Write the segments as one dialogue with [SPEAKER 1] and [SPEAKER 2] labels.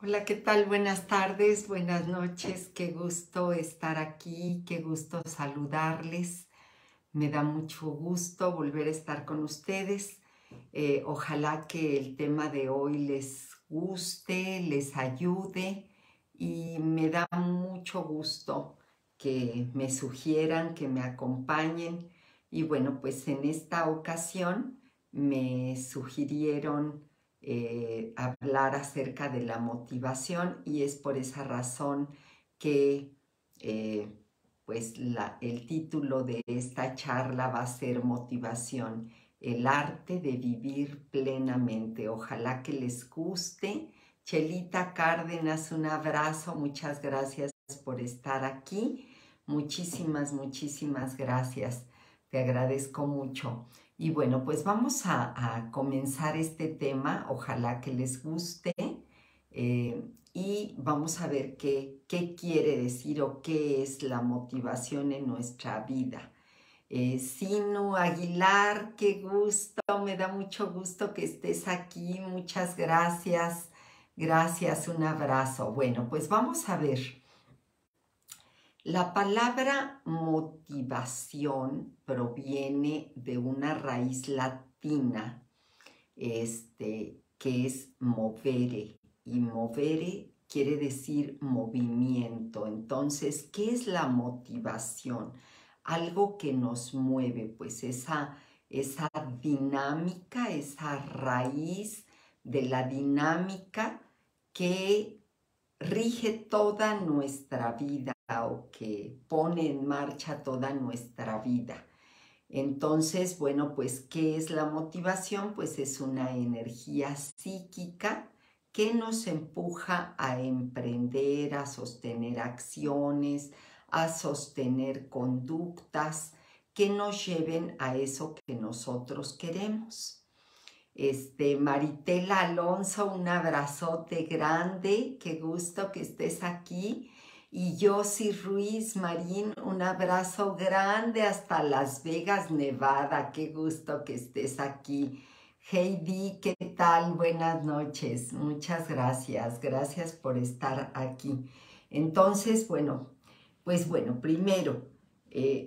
[SPEAKER 1] Hola, ¿qué tal? Buenas tardes, buenas noches. Qué gusto estar aquí, qué gusto saludarles. Me da mucho gusto volver a estar con ustedes. Ojalá que el tema de hoy les guste, les ayude y me da mucho gusto que me sugieran, que me acompañen. Y bueno, pues en esta ocasión me sugirieron hablar acerca de la motivación y es por esa razón que eh, el título de esta charla va a ser Motivación, el arte de vivir plenamente. Ojalá que les guste. Chelita Cárdenas, un abrazo, muchas gracias por estar aquí. Muchísimas gracias. Te agradezco mucho. Y bueno, pues vamos a comenzar este tema, ojalá que les guste, y vamos a ver qué quiere decir o qué es la motivación en nuestra vida. Sinu Aguilar, qué gusto, me da mucho gusto que estés aquí, muchas gracias, gracias, un abrazo. Bueno, pues vamos a ver. La palabra motivación proviene de una raíz latina, que es movere, y movere quiere decir movimiento. Entonces, ¿qué es la motivación? Algo que nos mueve, pues esa dinámica, esa raíz de la dinámica que rige toda nuestra vida o que pone en marcha toda nuestra vida. Entonces, bueno, pues, ¿qué es la motivación? Pues es una energía psíquica que nos empuja a emprender, a sostener acciones, a sostener conductas que nos lleven a eso que nosotros queremos. Maritela Alonso, un abrazote grande, qué gusto que estés aquí. Y Yossi Ruiz Marín, un abrazo grande hasta Las Vegas, Nevada, qué gusto que estés aquí. Heidi, ¿qué tal? Buenas noches, muchas gracias, gracias por estar aquí. Entonces, bueno, primero,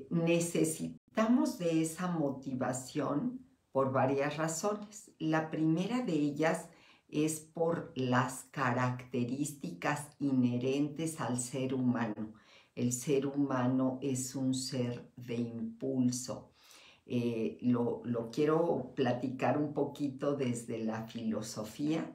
[SPEAKER 1] necesitamos de esa motivación por varias razones. La primera de ellas es por las características inherentes al ser humano. El ser humano es un ser de impulso. Lo quiero platicar un poquito desde la filosofía.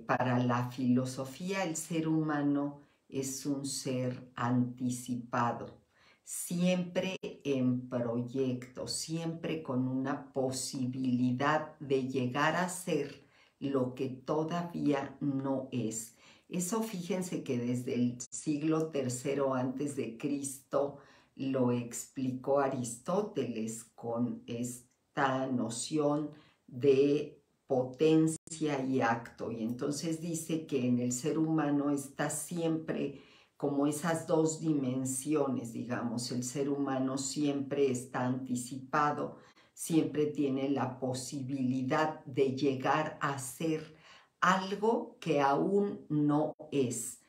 [SPEAKER 1] Para la filosofía, el ser humano es un ser anticipado, siempre en proyecto, siempre con una posibilidad de llegar a ser lo que todavía no es. Eso fíjense que desde el siglo III antes de Cristo lo explicó Aristóteles con esta noción de potencia y acto. Y entonces dice que en el ser humano está siempre como esas dos dimensiones, digamos. El ser humano siempre está anticipado, siempre tiene la posibilidad de llegar a ser algo que aún no es.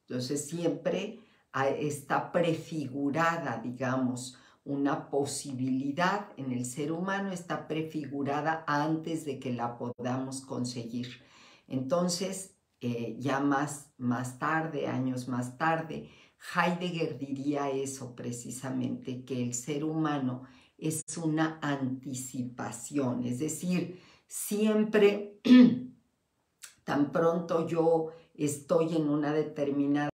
[SPEAKER 1] Entonces siempre está prefigurada, digamos, una posibilidad en el ser humano, está prefigurada antes de que la podamos conseguir. Entonces, ya más tarde, años más tarde, Heidegger diría eso precisamente, que el ser humano es una anticipación, es decir, siempre tan pronto yo estoy en una determinada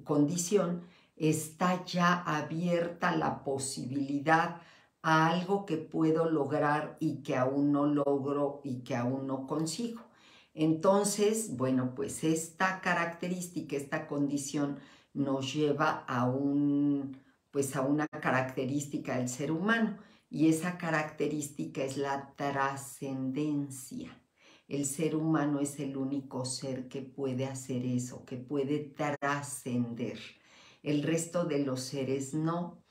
[SPEAKER 1] condición, está ya abierta la posibilidad a algo que puedo lograr y que aún no logro y que aún no consigo. Entonces, bueno, pues esta característica, esta condición nos lleva pues a una característica del ser humano, y esa característica es la trascendencia. El ser humano es el único ser que puede hacer eso, que puede trascender. El resto de los seres no.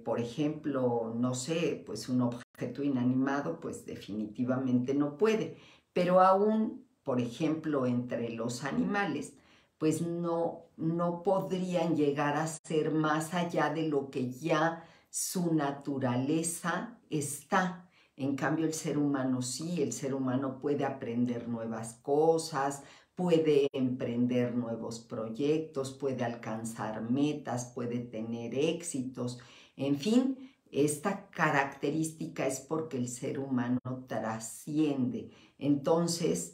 [SPEAKER 1] Por ejemplo, no sé, pues un objeto inanimado, pues definitivamente no puede. Pero aún por ejemplo, entre los animales, pues no podrían llegar a ser más allá de lo que ya su naturaleza está. En cambio, el ser humano sí, el ser humano puede aprender nuevas cosas, puede emprender nuevos proyectos, puede alcanzar metas, puede tener éxitos. En fin, esta característica es porque el ser humano trasciende. Entonces,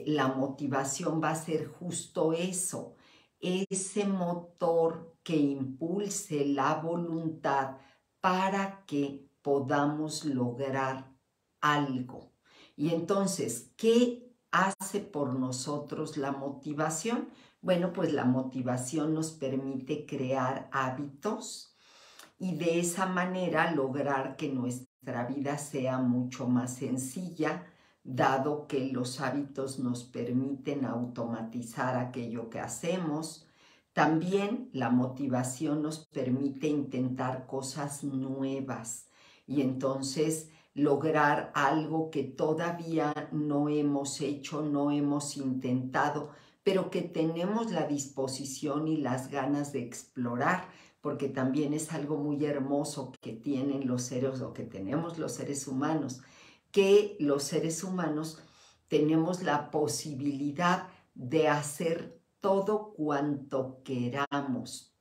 [SPEAKER 1] la motivación va a ser justo eso, ese motor que impulse la voluntad para que podamos lograr algo. Y entonces, ¿qué hace por nosotros la motivación? Bueno, pues la motivación nos permite crear hábitos y de esa manera lograr que nuestra vida sea mucho más sencilla, dado que los hábitos nos permiten automatizar aquello que hacemos. También la motivación nos permite intentar cosas nuevas y entonces lograr algo que todavía no hemos hecho, no hemos intentado, pero que tenemos la disposición y las ganas de explorar, porque también es algo muy hermoso que tienen los seres o que tenemos los seres humanos, que los seres humanos tenemos la posibilidad de hacer todo cuanto queramos,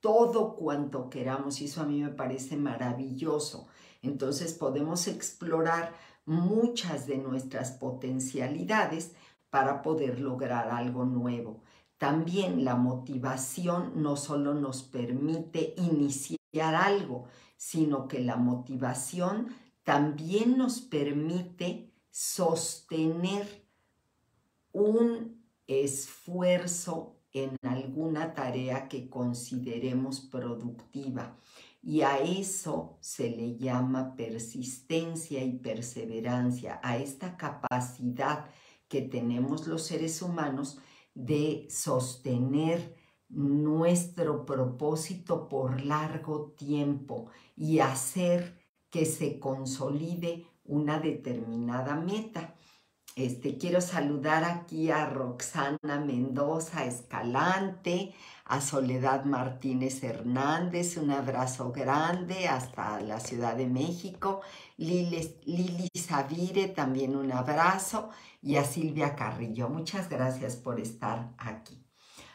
[SPEAKER 1] y eso a mí me parece maravilloso. Entonces podemos explorar muchas de nuestras potencialidades para poder lograr algo nuevo. También la motivación no solo nos permite iniciar algo, sino que la motivación también nos permite sostener un esfuerzo en alguna tarea que consideremos productiva. Y a eso se le llama persistencia y perseverancia, a esta capacidad que tenemos los seres humanos de sostener nuestro propósito por largo tiempo y hacer que se consolide una determinada meta. Quiero saludar aquí a Roxana Mendoza Escalante, a Soledad Martínez Hernández, un abrazo grande hasta la Ciudad de México, Lili Savire, también un abrazo, y a Silvia Carrillo. Muchas gracias por estar aquí.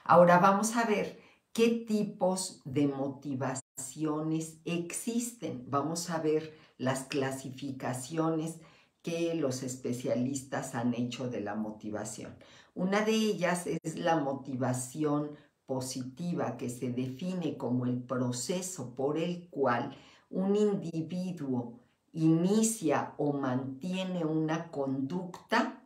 [SPEAKER 1] Ahora vamos a ver qué tipos de motivaciones existen. Vamos a ver las clasificaciones que los especialistas han hecho de la motivación. Una de ellas es la motivación positiva, que se define como el proceso por el cual un individuo inicia o mantiene una conducta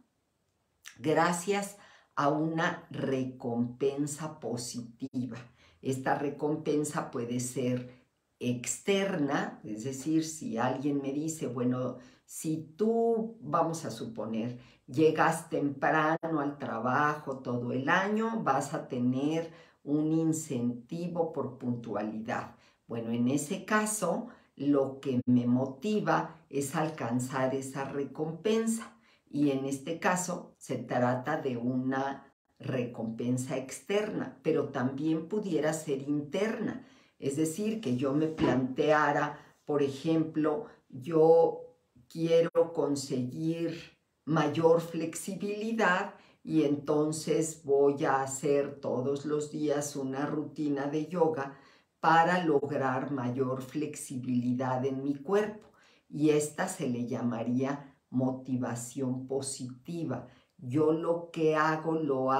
[SPEAKER 1] gracias a una recompensa positiva. Esta recompensa puede ser externa, es decir, si alguien me dice, bueno, si tú, vamos a suponer, llegas temprano al trabajo todo el año, vas a tener un incentivo por puntualidad. Bueno, en ese caso, lo que me motiva es alcanzar esa recompensa. Y en este caso se trata de una recompensa externa, pero también pudiera ser interna. Es decir, que yo me planteara, por ejemplo, yo quiero conseguir mayor flexibilidad y entonces voy a hacer todos los días una rutina de yoga para lograr mayor flexibilidad en mi cuerpo. Y esta se le llamaría motivación positiva. Yo lo que hago, lo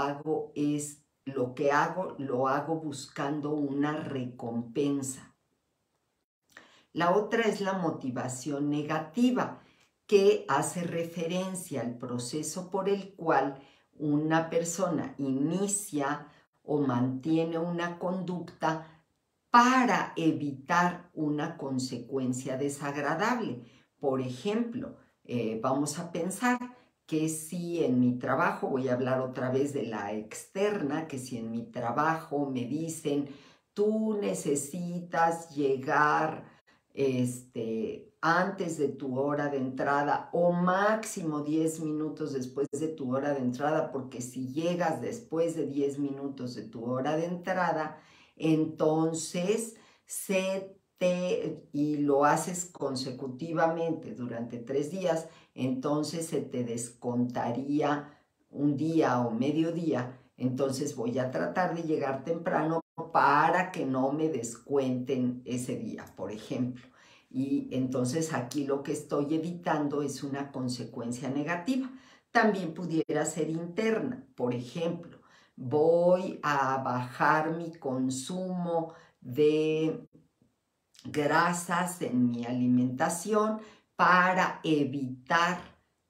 [SPEAKER 1] hago buscando una recompensa. La otra es la motivación negativa, que hace referencia al proceso por el cual una persona inicia o mantiene una conducta para evitar una consecuencia desagradable. Por ejemplo, vamos a pensar que si en mi trabajo, voy a hablar otra vez de la externa, que si en mi trabajo me dicen, tú necesitas llegar antes de tu hora de entrada o máximo 10 minutos después de tu hora de entrada, porque si llegas después de 10 minutos de tu hora de entrada, entonces y lo haces consecutivamente durante 3 días, entonces se te descontaría un día o mediodía. Entonces voy a tratar de llegar temprano para que no me descuenten ese día, por ejemplo. Y entonces aquí lo que estoy evitando es una consecuencia negativa. También pudiera ser interna, por ejemplo, voy a bajar mi consumo de grasas en mi alimentación para evitar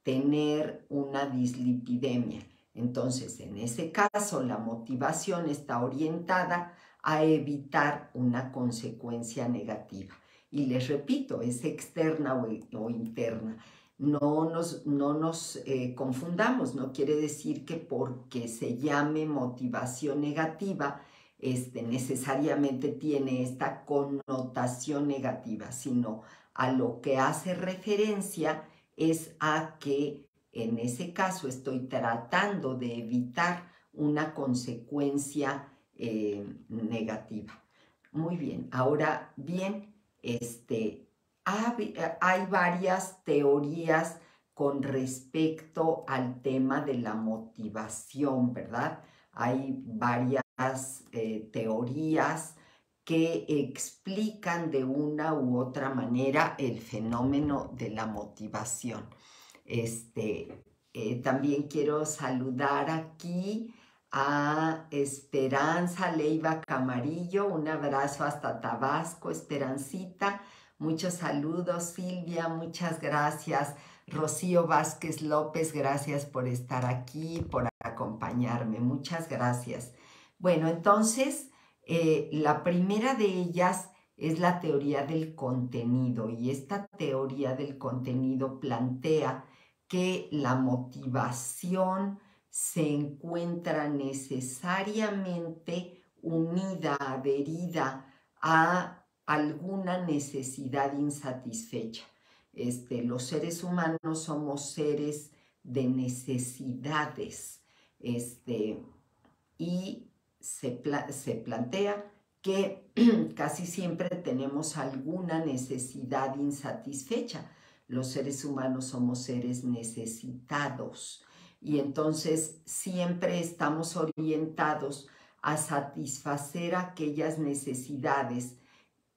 [SPEAKER 1] tener una dislipidemia. Entonces, en ese caso, la motivación está orientada a evitar una consecuencia negativa. Y les repito, es externa o interna. No nos confundamos, no quiere decir que porque se llame motivación negativa, necesariamente tiene esta connotación negativa, sino a lo que hace referencia es a que en ese caso estoy tratando de evitar una consecuencia negativa. Muy bien, ahora bien, hay varias teorías con respecto al tema de la motivación, ¿verdad? Hay varias teorías que explican de una u otra manera el fenómeno de la motivación. También quiero saludar aquí a Esperanza Leiva Camarillo, un abrazo hasta Tabasco, Esperancita, muchos saludos, Silvia, muchas gracias, Rocío Vázquez López, gracias por estar aquí, por acompañarme, muchas gracias. Bueno, entonces, la primera de ellas es la teoría del contenido, y esta teoría del contenido plantea que la motivación se encuentra necesariamente unida, adherida a alguna necesidad insatisfecha. Los seres humanos somos seres de necesidades, y se plantea que casi siempre tenemos alguna necesidad insatisfecha. Los seres humanos somos seres necesitados y entonces siempre estamos orientados a satisfacer aquellas necesidades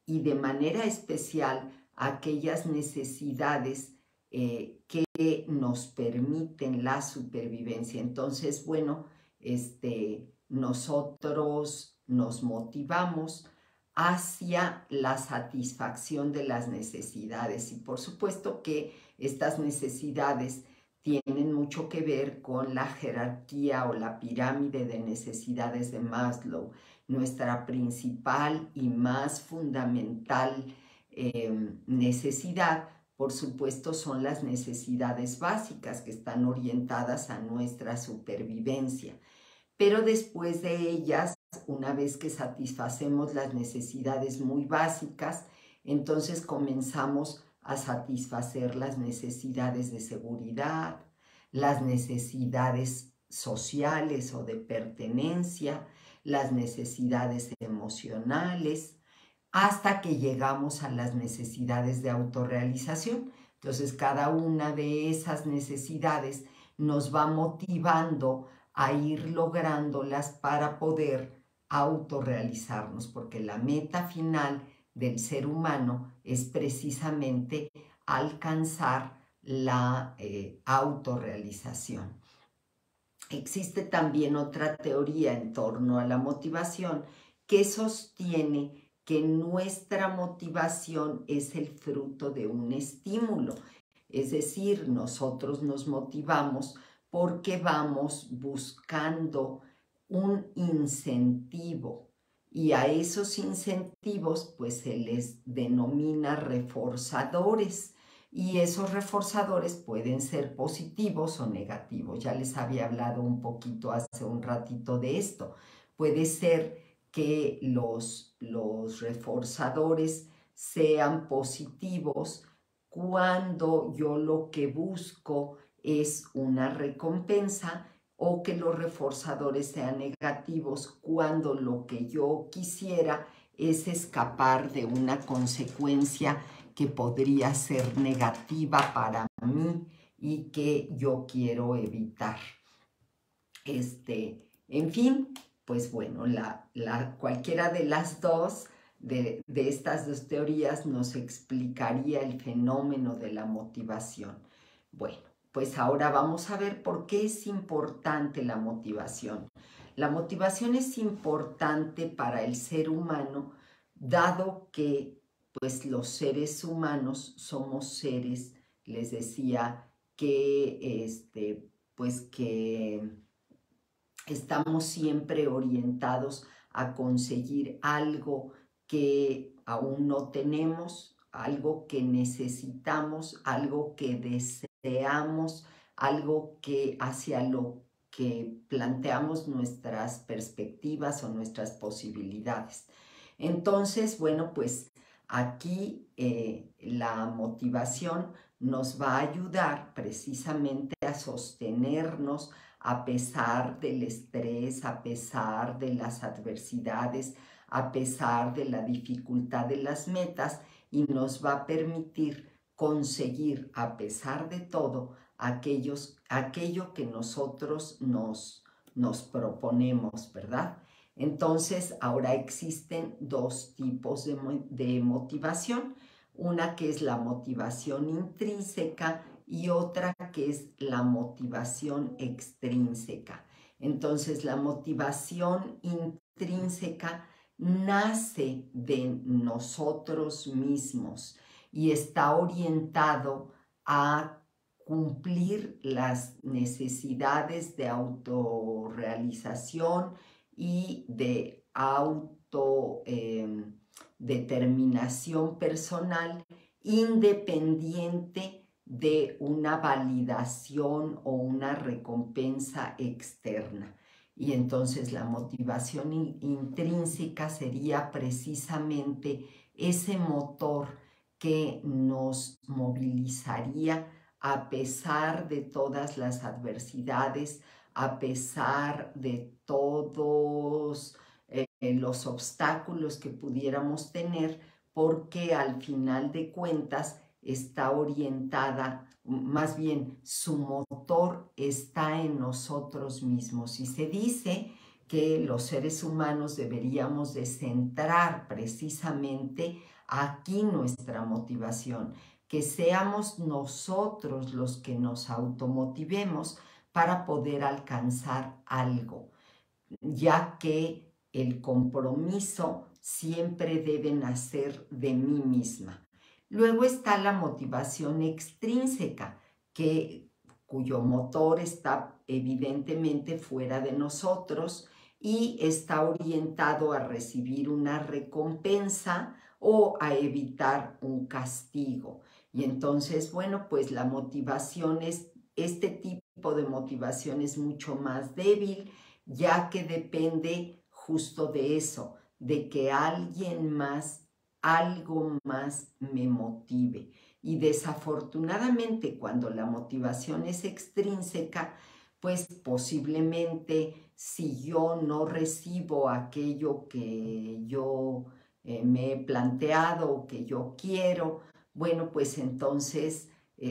[SPEAKER 1] y de manera especial aquellas necesidades que nos permiten la supervivencia. Entonces, bueno, nosotros nos motivamos hacia la satisfacción de las necesidades y por supuesto que estas necesidades tienen mucho que ver con la jerarquía o la pirámide de necesidades de Maslow. Nuestra principal y más fundamental necesidad, por supuesto, son las necesidades básicas que están orientadas a nuestra supervivencia. Pero después de ellas, una vez que satisfacemos las necesidades muy básicas, entonces comenzamos a satisfacer las necesidades de seguridad, las necesidades sociales o de pertenencia, las necesidades emocionales, hasta que llegamos a las necesidades de autorrealización. Entonces, cada una de esas necesidades nos va motivando a ir lográndolas para poder autorrealizarnos, porque la meta final del ser humano es precisamente alcanzar la autorrealización. Existe también otra teoría en torno a la motivación que sostiene que nuestra motivación es el fruto de un estímulo. Es decir, nosotros nos motivamos porque vamos buscando un incentivo y a esos incentivos pues se les denomina reforzadores. Y esos reforzadores pueden ser positivos o negativos. Ya les había hablado un poquito hace un ratito de esto. Puede ser que los reforzadores sean positivos cuando yo lo que busco es una recompensa, o que los reforzadores sean negativos cuando lo que yo quisiera es escapar de una consecuencia que podría ser negativa para mí y que yo quiero evitar. En fin, pues bueno, cualquiera de las dos, de estas dos teorías, nos explicaría el fenómeno de la motivación. Bueno, pues ahora vamos a ver por qué es importante la motivación. La motivación es importante para el ser humano, dado que pues los seres humanos somos seres, les decía, pues que estamos siempre orientados a conseguir algo que aún no tenemos, algo que necesitamos, algo que deseamos, algo que hacia lo que planteamos nuestras perspectivas o nuestras posibilidades. Entonces, bueno, pues aquí la motivación nos va a ayudar precisamente a sostenernos a pesar del estrés, a pesar de las adversidades, a pesar de la dificultad de las metas, y nos va a permitir conseguir, a pesar de todo, aquello que nosotros nos proponemos, ¿verdad? Entonces, ahora existen dos tipos de motivación, una que es la motivación intrínseca y otra que es la motivación extrínseca. Entonces, la motivación intrínseca nace de nosotros mismos y está orientado a cumplir las necesidades de autorrealización y de autodeterminación personal, independiente de una validación o una recompensa externa. Y entonces la motivación intrínseca sería precisamente ese motor que nos movilizaría a pesar de todas las adversidades, a pesar de todos los obstáculos que pudiéramos tener, porque al final de cuentas está orientada, más bien su motor está en nosotros mismos. Y se dice que los seres humanos deberíamos de centrar precisamente aquí nuestra motivación, que seamos nosotros los que nos automotivemos para poder alcanzar algo, ya que el compromiso siempre debe nacer de mí misma. Luego está la motivación extrínseca, cuyo motor está evidentemente fuera de nosotros y está orientado a recibir una recompensa o a evitar un castigo. Y entonces, bueno, pues la motivación este tipo de motivación es mucho más débil, ya que depende justo de eso, de que alguien más, algo más me motive. Y desafortunadamente, cuando la motivación es extrínseca, pues posiblemente si yo no recibo aquello que yo me he planteado o que yo quiero, bueno, pues entonces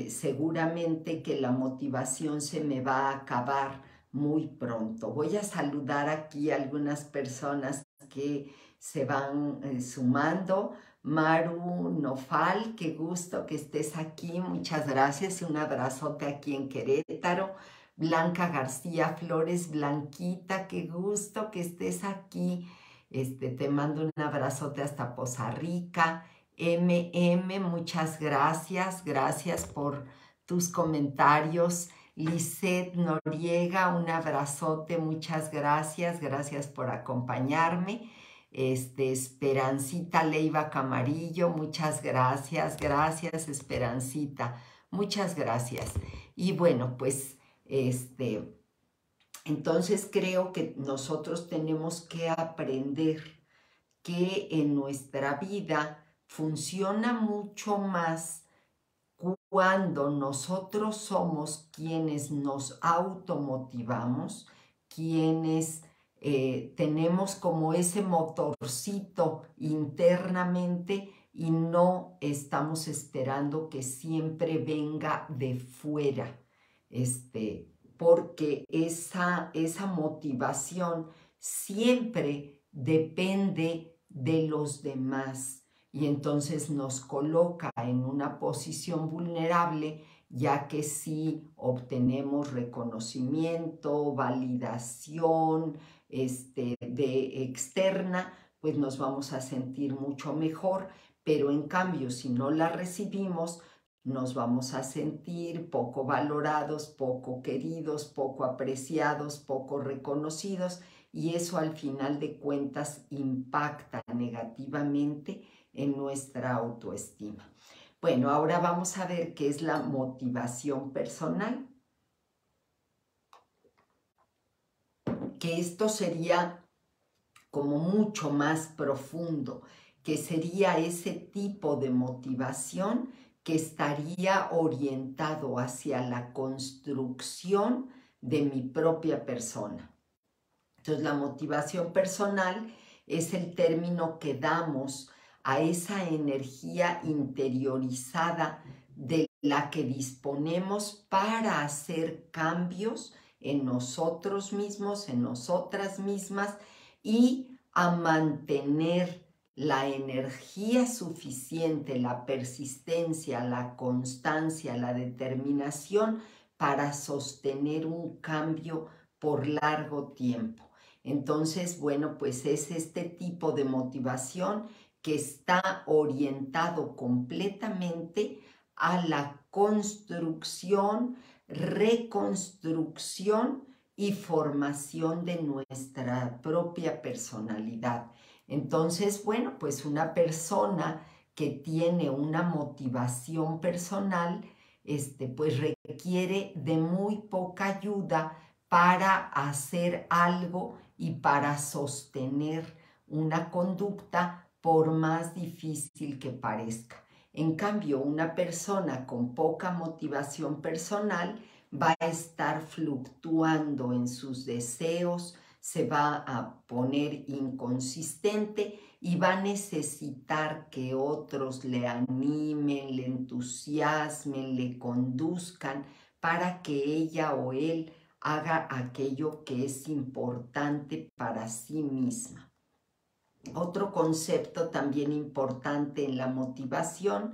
[SPEAKER 1] seguramente que la motivación se me va a acabar muy pronto. Voy a saludar aquí a algunas personas que se van sumando. Maru Nofal, qué gusto que estés aquí, muchas gracias, un abrazote aquí en Querétaro. Blanca García Flores, Blanquita, qué gusto que estés aquí. Te mando un abrazote hasta Poza Rica. MM, muchas gracias, gracias por tus comentarios. Lisette Noriega, un abrazote, muchas gracias, gracias por acompañarme. Esperancita Leiva Camarillo, muchas gracias, gracias Esperancita, muchas gracias. Y bueno, pues entonces creo que nosotros tenemos que aprender que en nuestra vida funciona mucho más cuando nosotros somos quienes nos automotivamos, quienes tenemos como ese motorcito internamente y no estamos esperando que siempre venga de fuera, porque esa motivación siempre depende de los demás y entonces nos coloca en una posición vulnerable, ya que si obtenemos reconocimiento, validación de externa, pues nos vamos a sentir mucho mejor, pero en cambio si no la recibimos, nos vamos a sentir poco valorados, poco queridos, poco apreciados, poco reconocidos, y eso al final de cuentas impacta negativamente en nuestra autoestima. Bueno, ahora vamos a ver qué es la motivación personal. Que esto sería como mucho más profundo, que sería ese tipo de motivación que estaría orientado hacia la construcción de mi propia persona. Entonces, la motivación personal es el término que damos a esa energía interiorizada de la que disponemos para hacer cambios en nosotros mismos, en nosotras mismas, y a mantener la energía suficiente, la persistencia, la constancia, la determinación para sostener un cambio por largo tiempo. Entonces, bueno, pues es este tipo de motivación que está orientado completamente a la construcción, reconstrucción y formación de nuestra propia personalidad. Entonces, bueno, pues una persona que tiene una motivación personal, pues requiere de muy poca ayuda para hacer algo y para sostener una conducta por más difícil que parezca. En cambio, una persona con poca motivación personal va a estar fluctuando en sus deseos, se va a poner inconsistente y va a necesitar que otros le animen, le entusiasmen, le conduzcan para que ella o él haga aquello que es importante para sí misma. Otro concepto también importante en la motivación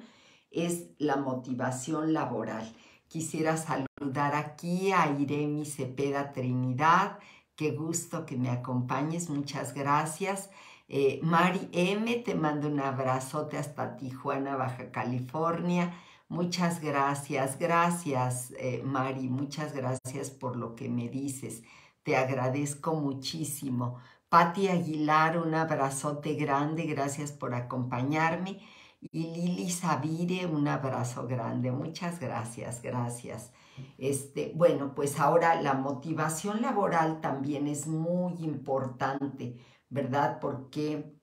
[SPEAKER 1] es la motivación laboral. Quisiera saludar aquí a Iremi Cepeda Trinidad. Qué gusto que me acompañes, muchas gracias. Mari M, te mando un abrazote hasta Tijuana, Baja California. Muchas gracias, Mari, muchas gracias por lo que me dices. Te agradezco muchísimo. Patti Aguilar, un abrazote grande, gracias por acompañarme. Y Lili Sabire, un abrazo grande, muchas gracias. Bueno, pues ahora la motivación laboral también es muy importante, ¿verdad? Porque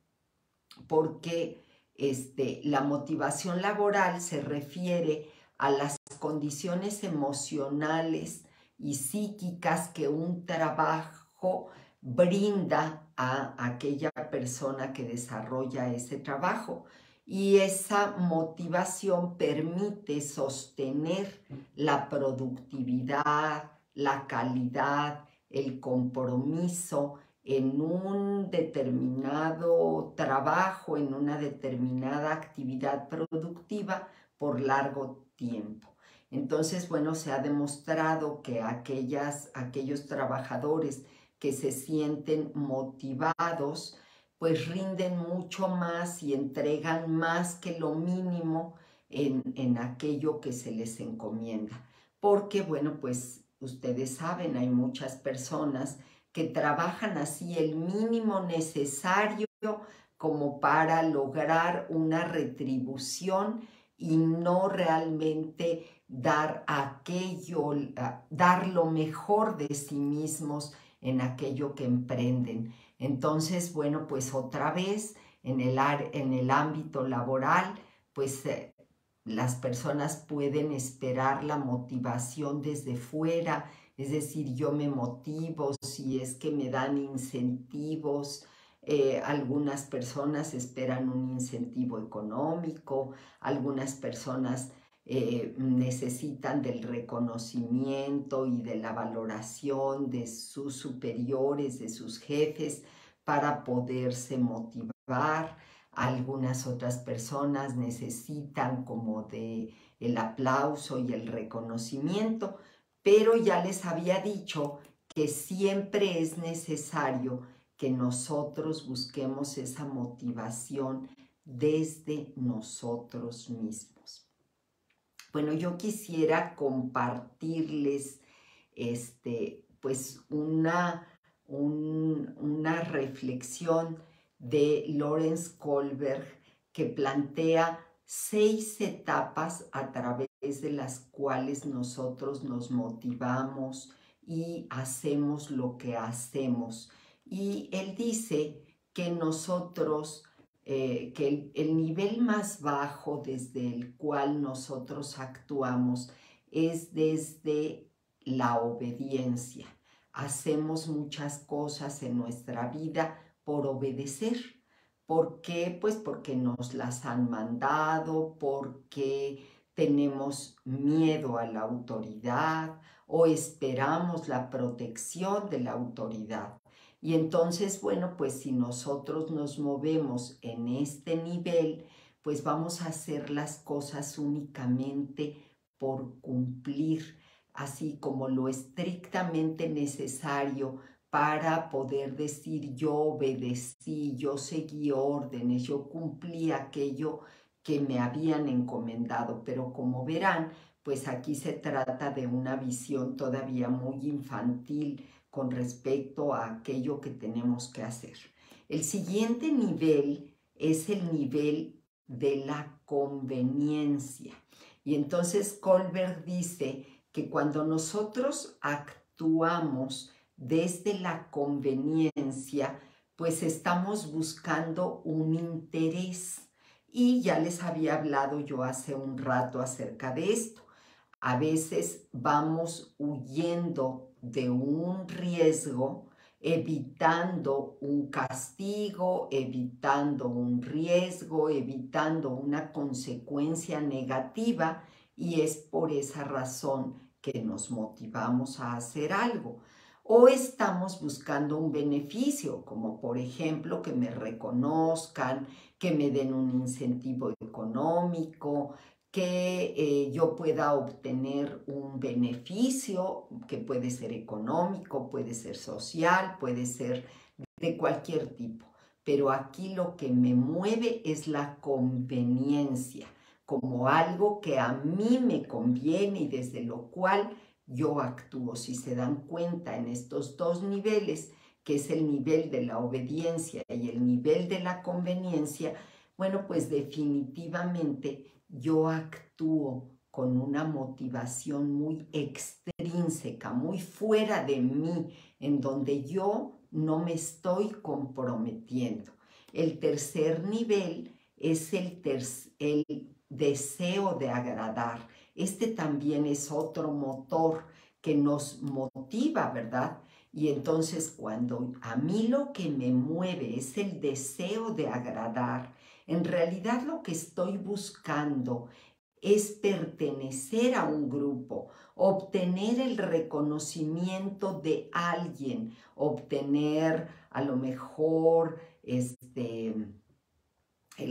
[SPEAKER 1] la motivación laboral se refiere a las condiciones emocionales y psíquicas que un trabajo brinda a aquella persona que desarrolla ese trabajo. Y esa motivación permite sostener la productividad, la calidad, el compromiso en un determinado trabajo, en una determinada actividad productiva por largo tiempo. Entonces, bueno, se ha demostrado que aquellos trabajadores que se sienten motivados, pues rinden mucho más y entregan más que lo mínimo en aquello que se les encomienda. Porque, bueno, pues ustedes saben, hay muchas personas que trabajan así el mínimo necesario como para lograr una retribución y no realmente dar lo mejor de sí mismos en aquello que emprenden. Entonces, bueno, pues otra vez en el ámbito laboral, pues las personas pueden esperar la motivación desde fuera, es decir, yo me motivo si es que me dan incentivos. Algunas personas esperan un incentivo económico, algunas personas necesitan del reconocimiento y de la valoración de sus superiores, de sus jefes, para poderse motivar. Algunas otras personas necesitan como de el aplauso y el reconocimiento, pero ya les había dicho que siempre es necesario que nosotros busquemos esa motivación desde nosotros mismos. Bueno, yo quisiera compartirles pues una reflexión de Lawrence Kohlberg, que plantea 6 etapas a través de las cuales nosotros nos motivamos y hacemos lo que hacemos. Y él dice que nosotros, que el nivel más bajo desde el cual nosotros actuamos es desde la obediencia. Hacemos muchas cosas en nuestra vida por obedecer. ¿Por qué? Pues porque nos las han mandado, porque tenemos miedo a la autoridad o esperamos la protección de la autoridad. Y entonces, bueno, pues si nosotros nos movemos en este nivel, pues vamos a hacer las cosas únicamente por cumplir, así como lo estrictamente necesario para poder decir yo obedecí, yo seguí órdenes, yo cumplí aquello que me habían encomendado. Pero como verán, pues aquí se trata de una visión todavía muy infantil con respecto a aquello que tenemos que hacer. El siguiente nivel es el nivel de la conveniencia. Y entonces Kohlberg dice que cuando nosotros actuamos desde la conveniencia, pues estamos buscando un interés. Y ya les había hablado yo hace un rato acerca de esto. A veces vamos huyendo de un riesgo, evitando un castigo, evitando un riesgo, evitando una consecuencia negativa, y es por esa razón que nos motivamos a hacer algo. O estamos buscando un beneficio, como por ejemplo que me reconozcan, que me den un incentivo económico, que yo pueda obtener un beneficio que puede ser económico, puede ser social, puede ser de cualquier tipo. Pero aquí lo que me mueve es la conveniencia, como algo que a mí me conviene y desde lo cual yo actúo. Si se dan cuenta en estos dos niveles, que es el nivel de la obediencia y el nivel de la conveniencia, bueno, pues definitivamente yo actúo con una motivación muy extrínseca, muy fuera de mí, en donde yo no me estoy comprometiendo. El tercer nivel es el deseo de agradar. Este también es otro motor que nos motiva, ¿verdad? Y entonces cuando a mí lo que me mueve es el deseo de agradar, en realidad lo que estoy buscando es pertenecer a un grupo, obtener el reconocimiento de alguien, obtener a lo mejor el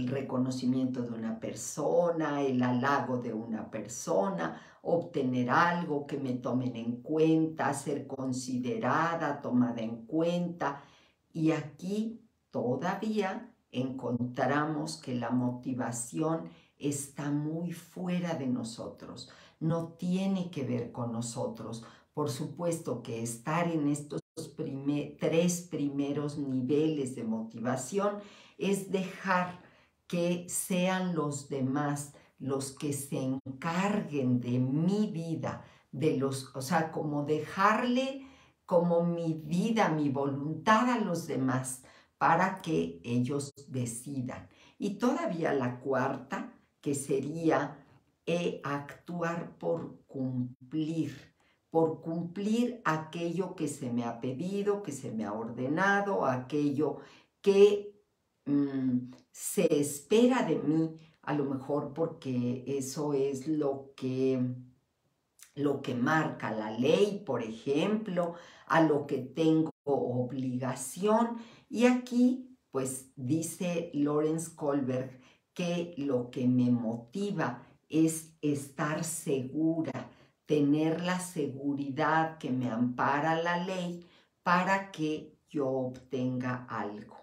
[SPEAKER 1] reconocimiento de una persona, el halago de una persona, obtener algo, que me tomen en cuenta, ser considerada, tomada en cuenta. Y aquí todavía encontramos que la motivación está muy fuera de nosotros, no tiene que ver con nosotros. Por supuesto que estar en estos tres primeros niveles de motivación es dejar que sean los demás los que se encarguen de mi vida, o sea, como dejarle como mi vida, mi voluntad a los demás para que ellos decidan. Y todavía la cuarta, que sería actuar por cumplir aquello que se me ha pedido, que se me ha ordenado, aquello que se espera de mí, a lo mejor porque eso es lo que marca la ley, por ejemplo, a lo que tengo obligación. Y aquí, pues dice Lawrence Kohlberg que lo que me motiva es estar segura, tener la seguridad que me ampara la ley para que yo obtenga algo.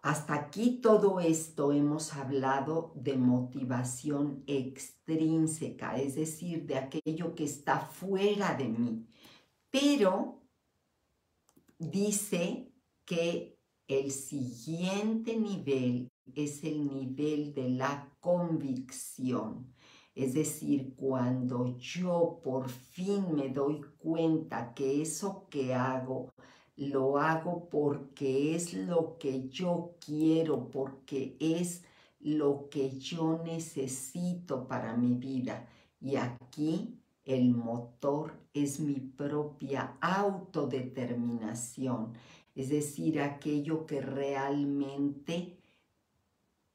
[SPEAKER 1] Hasta aquí todo esto hemos hablado de motivación extrínseca, es decir, de aquello que está fuera de mí. Pero dice que el siguiente nivel es el nivel de la convicción. Es decir, cuando yo por fin me doy cuenta que eso que hago lo hago porque es lo que yo quiero, porque es lo que yo necesito para mi vida. Y aquí el motor es mi propia autodeterminación, es decir, aquello que realmente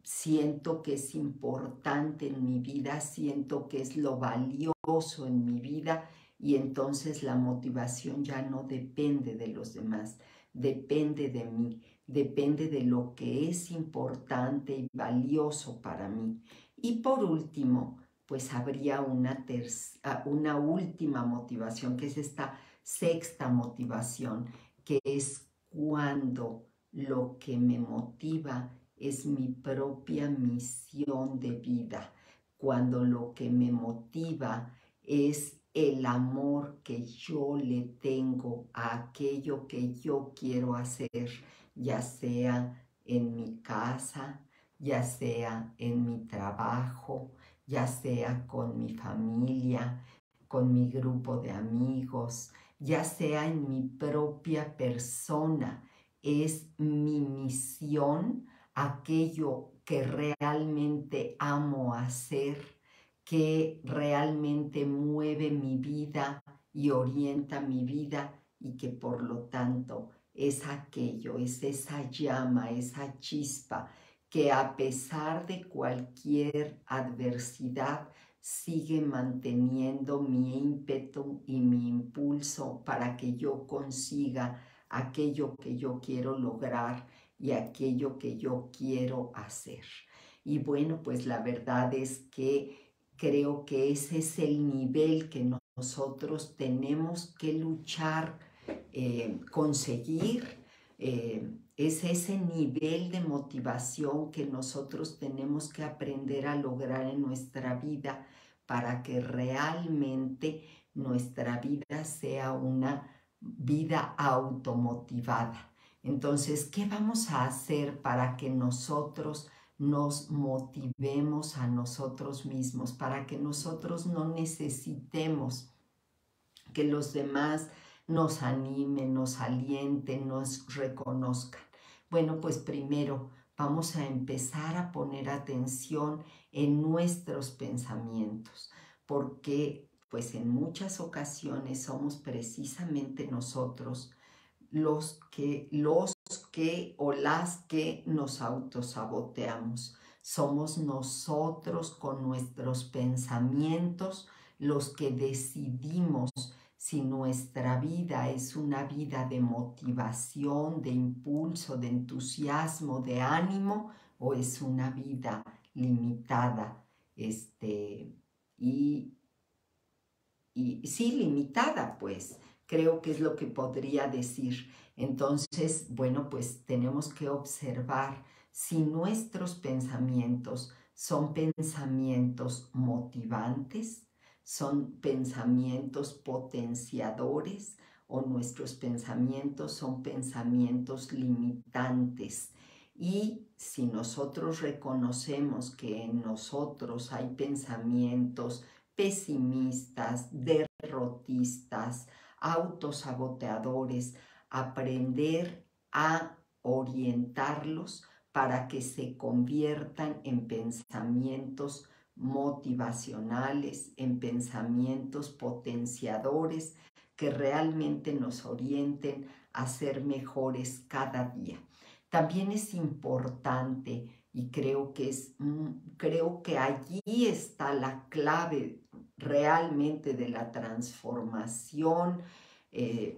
[SPEAKER 1] siento que es importante en mi vida, siento que es lo valioso en mi vida, y entonces la motivación ya no depende de los demás, depende de mí, depende de lo que es importante y valioso para mí. Y por último, pues habría una última motivación, que es esta sexta motivación, que es cuando lo que me motiva es mi propia misión de vida, cuando lo que me motiva es el amor que yo le tengo a aquello que yo quiero hacer, ya sea en mi casa, ya sea en mi trabajo, ya sea con mi familia, con mi grupo de amigos, ya sea en mi propia persona. Es mi misión, aquello que realmente amo hacer, que realmente mueve mi vida y orienta mi vida, y que por lo tanto es aquello, es esa llama, esa chispa que a pesar de cualquier adversidad sigue manteniendo mi ímpetu y mi impulso para que yo consiga aquello que yo quiero lograr y aquello que yo quiero hacer. Y bueno, pues la verdad es que creo que ese es el nivel que nosotros tenemos que luchar, conseguir. Es ese nivel de motivación que nosotros tenemos que aprender a lograr en nuestra vida para que realmente nuestra vida sea una vida automotivada. Entonces, ¿qué vamos a hacer para que nosotros nos motivemos a nosotros mismos, para que nosotros no necesitemos que los demás nos animen, nos alienten, nos reconozcan? Bueno, pues primero vamos a empezar a poner atención en nuestros pensamientos, porque pues en muchas ocasiones somos precisamente nosotros los que o las que nos autosaboteamos. Somos nosotros con nuestros pensamientos los que decidimos si nuestra vida es una vida de motivación, de impulso, de entusiasmo, de ánimo, o es una vida limitada, y sí, limitada, pues creo que es lo que podría decir. Entonces, bueno, pues tenemos que observar si nuestros pensamientos son pensamientos motivantes, son pensamientos potenciadores, o nuestros pensamientos son pensamientos limitantes. Y si nosotros reconocemos que en nosotros hay pensamientos pesimistas, derrotistas, autosaboteadores, aprender a orientarlos para que se conviertan en pensamientos motivacionales, en pensamientos potenciadores que realmente nos orienten a ser mejores cada día. También es importante y creo que allí está la clave realmente de la transformación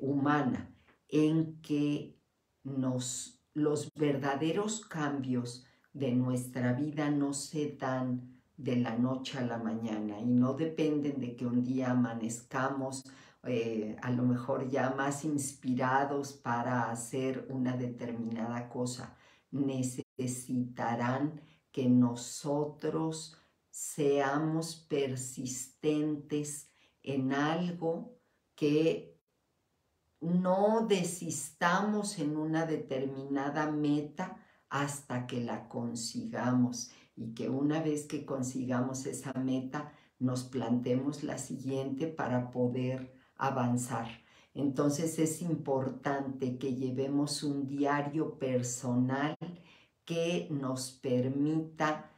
[SPEAKER 1] humana, en que los verdaderos cambios de nuestra vida no se dan de la noche a la mañana y no dependen de que un día amanezcamos a lo mejor ya más inspirados para hacer una determinada cosa. Necesitarán que nosotros seamos persistentes en algo, que no desistamos en una determinada meta hasta que la consigamos, y que una vez que consigamos esa meta nos planteemos la siguiente para poder avanzar. Entonces es importante que llevemos un diario personal que nos permita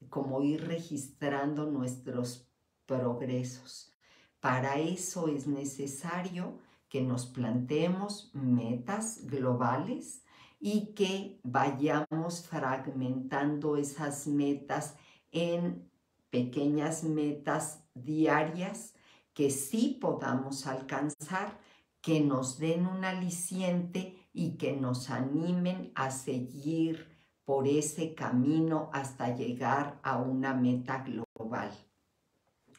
[SPEAKER 1] como ir registrando nuestros progresos. Para eso es necesario que nos planteemos metas globales y que vayamos fragmentando esas metas en pequeñas metas diarias que sí podamos alcanzar, que nos den un aliciente y que nos animen a seguir por ese camino hasta llegar a una meta global.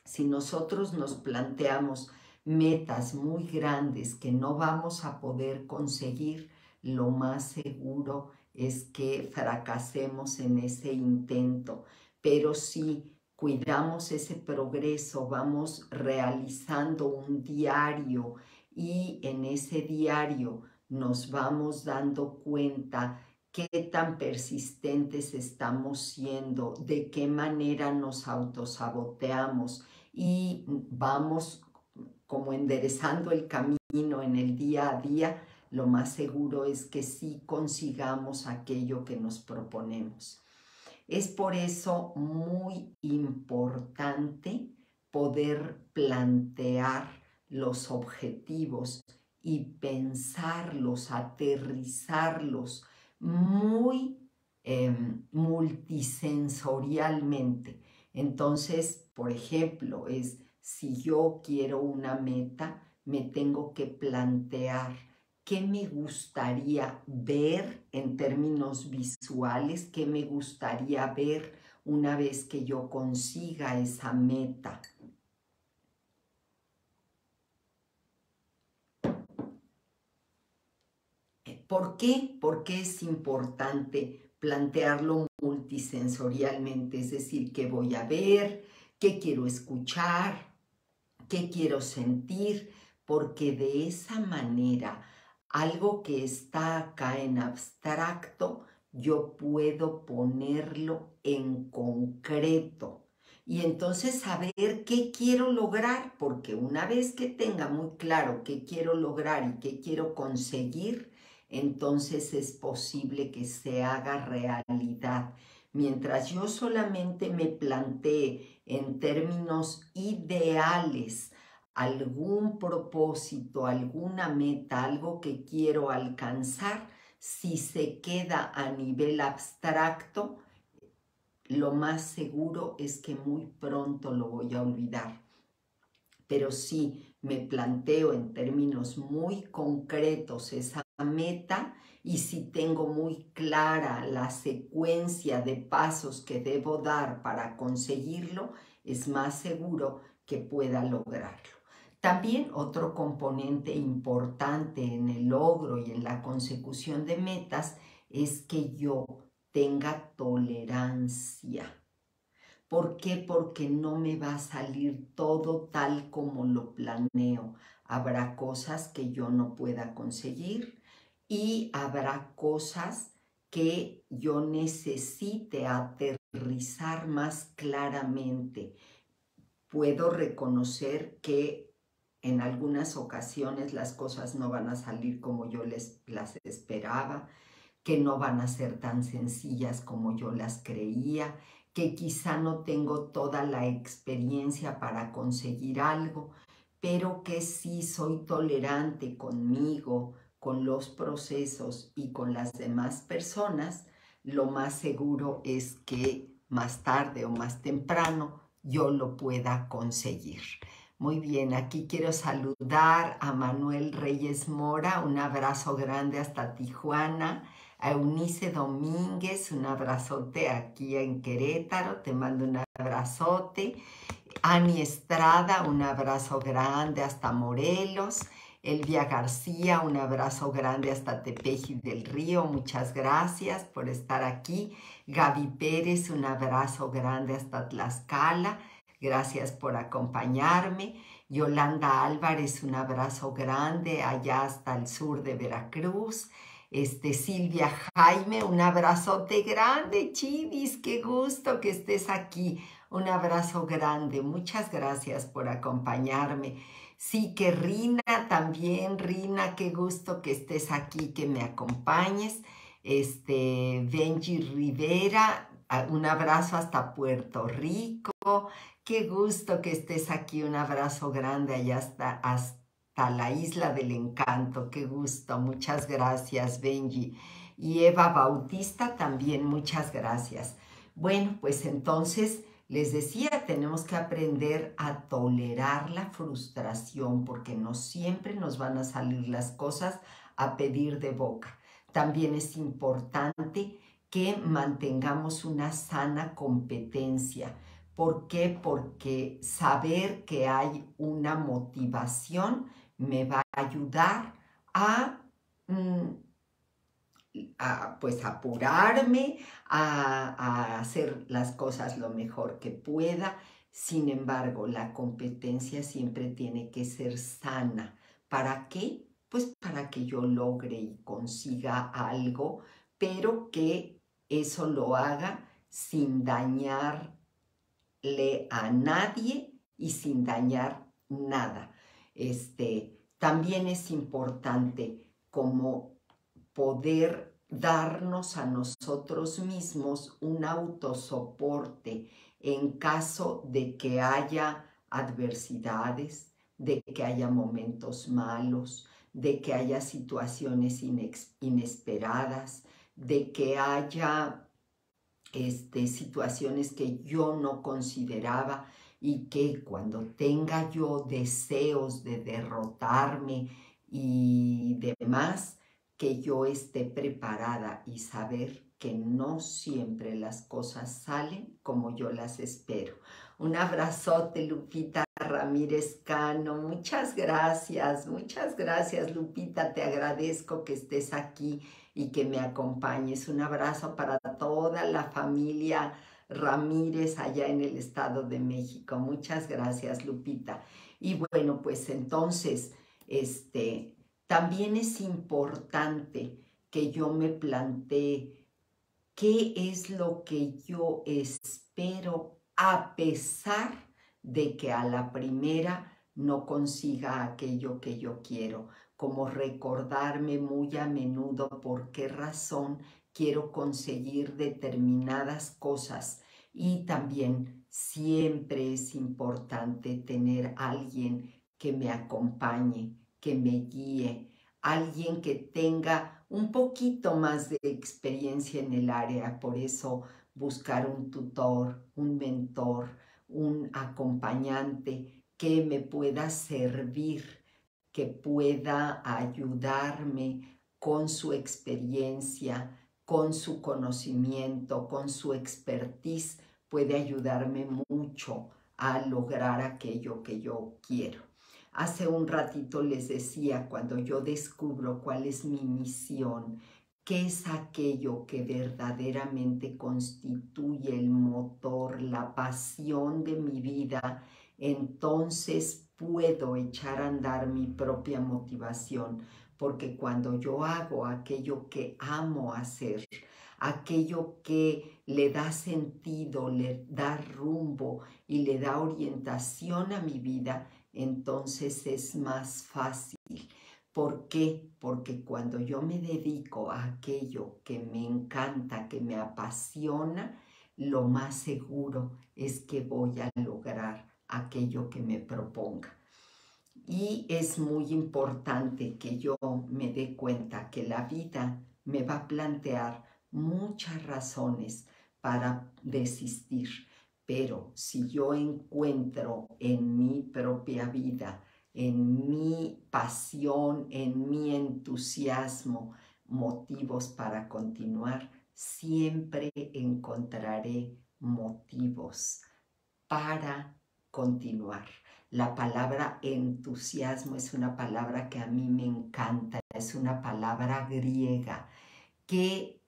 [SPEAKER 1] Si nosotros nos planteamos metas muy grandes que no vamos a poder conseguir, lo más seguro es que fracasemos en ese intento. Pero si cuidamos ese progreso, vamos realizando un diario y en ese diario nos vamos dando cuenta qué tan persistentes estamos siendo, de qué manera nos autosaboteamos, y vamos como enderezando el camino en el día a día, lo más seguro es que sí consigamos aquello que nos proponemos. Es por eso muy importante poder plantear los objetivos y pensarlos, aterrizarlos muy multisensorialmente. Entonces, por ejemplo, si yo quiero una meta, me tengo que plantear qué me gustaría ver en términos visuales, qué me gustaría ver una vez que yo consiga esa meta. ¿Por qué? Porque es importante plantearlo multisensorialmente, es decir, qué voy a ver, qué quiero escuchar, qué quiero sentir, porque de esa manera algo que está acá en abstracto, yo puedo ponerlo en concreto y entonces saber qué quiero lograr, porque una vez que tenga muy claro qué quiero lograr y qué quiero conseguir, entonces es posible que se haga realidad. Mientras yo solamente me plantee en términos ideales algún propósito, alguna meta, algo que quiero alcanzar, si se queda a nivel abstracto, lo más seguro es que muy pronto lo voy a olvidar. Pero si me planteo en términos muy concretos esa meta, y si tengo muy clara la secuencia de pasos que debo dar para conseguirlo, es más seguro que pueda lograrlo. También otro componente importante en el logro y en la consecución de metas es que yo tenga tolerancia. ¿Por qué? Porque no me va a salir todo tal como lo planeo. Habrá cosas que yo no pueda conseguir y habrá cosas que yo necesite aterrizar más claramente. Puedo reconocer que en algunas ocasiones las cosas no van a salir como yo las esperaba, que no van a ser tan sencillas como yo las creía. que quizá no tengo toda la experiencia para conseguir algo, pero que sí soy tolerante conmigo, con los procesos y con las demás personas, lo más seguro es que más tarde o más temprano yo lo pueda conseguir. Muy bien, aquí quiero saludar a Manuel Reyes Mora, un abrazo grande hasta Tijuana, a Eunice Domínguez, un abrazote aquí en Querétaro, te mando un abrazote, Ani Estrada, un abrazo grande hasta Morelos, Elvia García, un abrazo grande hasta Tepeji del Río, muchas gracias por estar aquí, Gaby Pérez, un abrazo grande hasta Tlaxcala, gracias por acompañarme. Yolanda Álvarez, un abrazo grande allá hasta el sur de Veracruz. Silvia Jaime, un abrazote grande, Chivis, qué gusto que estés aquí. Un abrazo grande, muchas gracias por acompañarme. Sí, que Rina también, Rina, qué gusto que estés aquí, que me acompañes. Benji Rivera, un abrazo hasta Puerto Rico. Qué gusto que estés aquí, un abrazo grande allá hasta la Isla del Encanto, qué gusto, muchas gracias Benji. Y Eva Bautista también, muchas gracias. Bueno, pues entonces les decía, tenemos que aprender a tolerar la frustración porque no siempre nos van a salir las cosas a pedir de boca. También es importante que mantengamos una sana competencia. ¿Por qué? Porque saber que hay una motivación me va a ayudar a, pues apurarme, a hacer las cosas lo mejor que pueda. Sin embargo, la competencia siempre tiene que ser sana. ¿Para qué? Pues para que yo logre y consiga algo, pero que eso lo haga sin dañarle a nadie y sin dañar nada. También es importante como poder darnos a nosotros mismos un autosoporte en caso de que haya adversidades, de que haya momentos malos, de que haya situaciones inesperadas, de que haya situaciones que yo no consideraba y que cuando tenga yo deseos de derrotarme y demás, que yo esté preparada y saber que no siempre las cosas salen como yo las espero. Un abrazote, Lupita Ramírez Cano. Muchas gracias, Lupita. Te agradezco que estés aquí y que me acompañes. Un abrazo para toda la familia Ramírez allá en el Estado de México. Muchas gracias, Lupita. Y bueno, pues entonces, también es importante que yo me plantee qué es lo que yo espero a pesar de que a la primera no consiga aquello que yo quiero, como recordarme muy a menudo por qué razón quiero conseguir determinadas cosas. Y también siempre es importante tener alguien que me acompañe, que me guíe, alguien que tenga un poquito más de experiencia en el área. Por eso buscar un tutor, un mentor, un acompañante que me pueda servir, que pueda ayudarme con su experiencia, con su conocimiento, con su expertise, puede ayudarme mucho a lograr aquello que yo quiero. Hace un ratito les decía, cuando yo descubro cuál es mi misión, qué es aquello que verdaderamente constituye el motor, la pasión de mi vida, entonces puedo echar a andar mi propia motivación, porque cuando yo hago aquello que amo hacer, aquello que le da sentido, le da rumbo y le da orientación a mi vida, entonces es más fácil. ¿Por qué? Porque cuando yo me dedico a aquello que me encanta, que me apasiona, lo más seguro es que voy a lograr aquello que me proponga. Y es muy importante que yo me dé cuenta que la vida me va a plantear muchas razones para desistir, pero si yo encuentro en mi propia vida, en mi pasión, en mi entusiasmo, motivos para continuar, siempre encontraré motivos para continuar. La palabra entusiasmo es una palabra que a mí me encanta, es una palabra griega que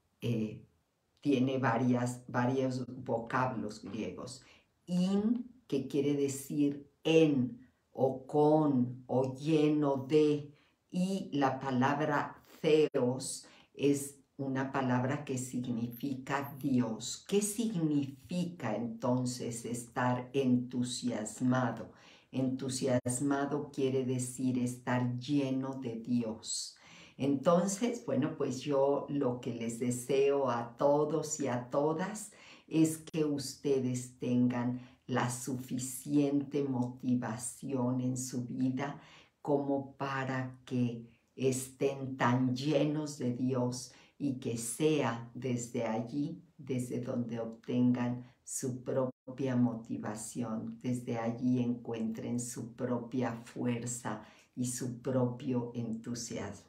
[SPEAKER 1] tiene varios vocablos griegos. In, que quiere decir en, o con, o lleno de, y la palabra theos es una palabra que significa Dios. ¿Qué significa entonces estar entusiasmado? Entusiasmado quiere decir estar lleno de Dios. Entonces, bueno, pues yo lo que les deseo a todos y a todas es que ustedes tengan la suficiente motivación en su vida como para que estén tan llenos de Dios y que sea desde allí, desde donde obtengan su propia motivación, desde allí encuentren su propia fuerza y su propio entusiasmo.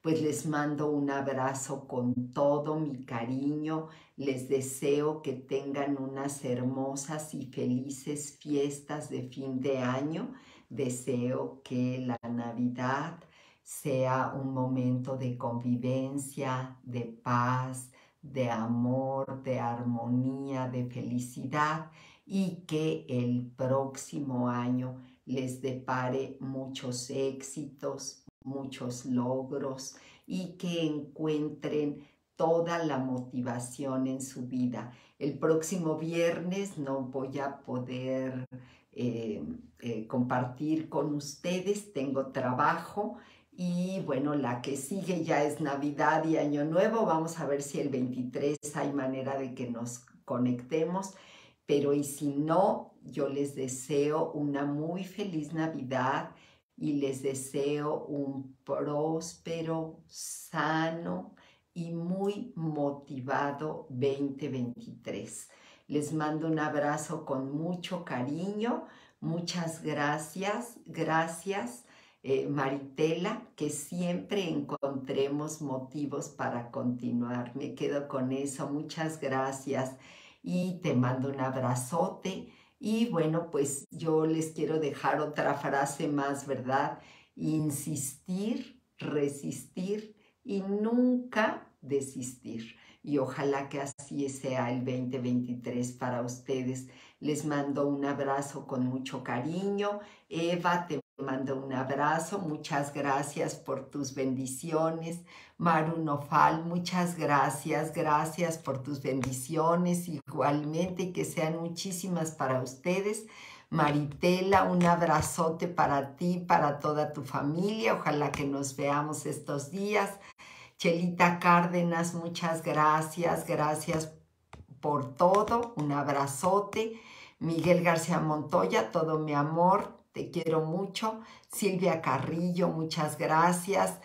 [SPEAKER 1] Pues les mando un abrazo con todo mi cariño, les deseo que tengan unas hermosas y felices fiestas de fin de año, deseo que la Navidad sea un momento de convivencia, de paz, de amor, de armonía, de felicidad y que el próximo año les depare muchos éxitos, muchos logros y que encuentren toda la motivación en su vida. El próximo viernes no voy a poder compartir con ustedes, tengo trabajo. Y bueno, la que sigue ya es Navidad y Año Nuevo. Vamos a ver si el 23 hay manera de que nos conectemos. Pero y si no, yo les deseo una muy feliz Navidad y les deseo un próspero, sano y muy motivado 2023. Les mando un abrazo con mucho cariño. Muchas gracias. Gracias. Maritela, que siempre encontremos motivos para continuar. Me quedo con eso. Muchas gracias y te mando un abrazote. Y bueno, pues yo les quiero dejar otra frase más, ¿verdad? Insistir, resistir y nunca desistir. Y ojalá que así sea el 2023 para ustedes. Les mando un abrazo con mucho cariño. Eva, te mando un abrazo. Muchas gracias por tus bendiciones. Maru Nofal, muchas gracias. Gracias por tus bendiciones. Igualmente, que sean muchísimas para ustedes. Maritela, un abrazote para ti, para toda tu familia. Ojalá que nos veamos estos días. Chelita Cárdenas, muchas gracias. Gracias por todo. Un abrazote. Miguel García Montoya, todo mi amor. Te quiero mucho. Silvia Carrillo, muchas gracias.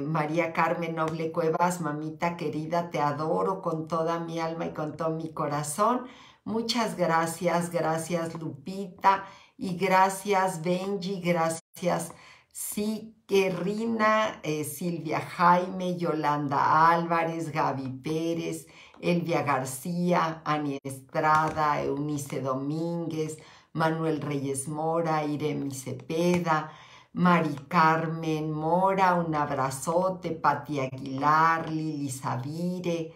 [SPEAKER 1] María Carmen Noble Cuevas, mamita querida, te adoro con toda mi alma y con todo mi corazón. Muchas gracias. Gracias, Lupita. Y gracias, Benji. Gracias, sí, Rina, Silvia Jaime, Yolanda Álvarez, Gaby Pérez, Elvia García, Ani Estrada, Eunice Domínguez, Manuel Reyes Mora, Iremi Cepeda, Mari Carmen Mora, un abrazote, Pati Aguilar, Lili Savire,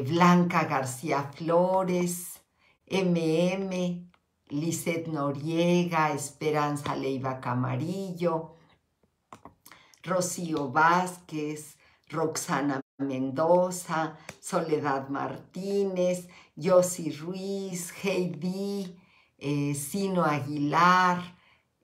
[SPEAKER 1] Blanca García Flores, MM, Lisette Noriega, Esperanza Leiva Camarillo, Rocío Vázquez, Roxana Mendoza, Soledad Martínez, Yossi Ruiz, Heidi, Sino Aguilar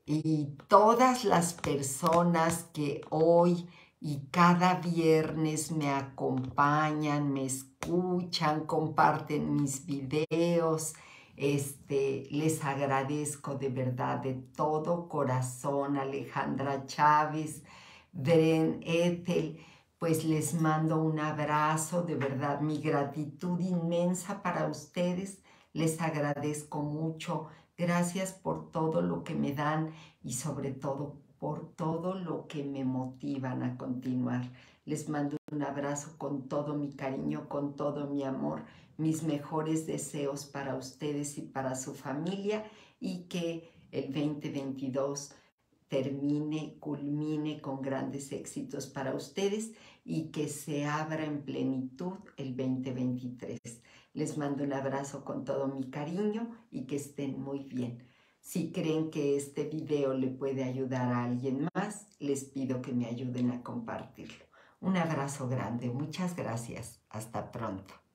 [SPEAKER 1] y todas las personas que hoy y cada viernes me acompañan, me escuchan, comparten mis videos. Les agradezco de verdad de todo corazón, Alejandra Chávez, Bren Ethel, pues les mando un abrazo, de verdad mi gratitud inmensa para ustedes, les agradezco mucho, gracias por todo lo que me dan y sobre todo por todo lo que me motivan a continuar. Les mando un abrazo con todo mi cariño, con todo mi amor, mis mejores deseos para ustedes y para su familia y que el 2022 termine, culmine con grandes éxitos para ustedes y que se abra en plenitud el 2023. Les mando un abrazo con todo mi cariño y que estén muy bien. Si creen que este video le puede ayudar a alguien más, les pido que me ayuden a compartirlo. Un abrazo grande, muchas gracias. Hasta pronto.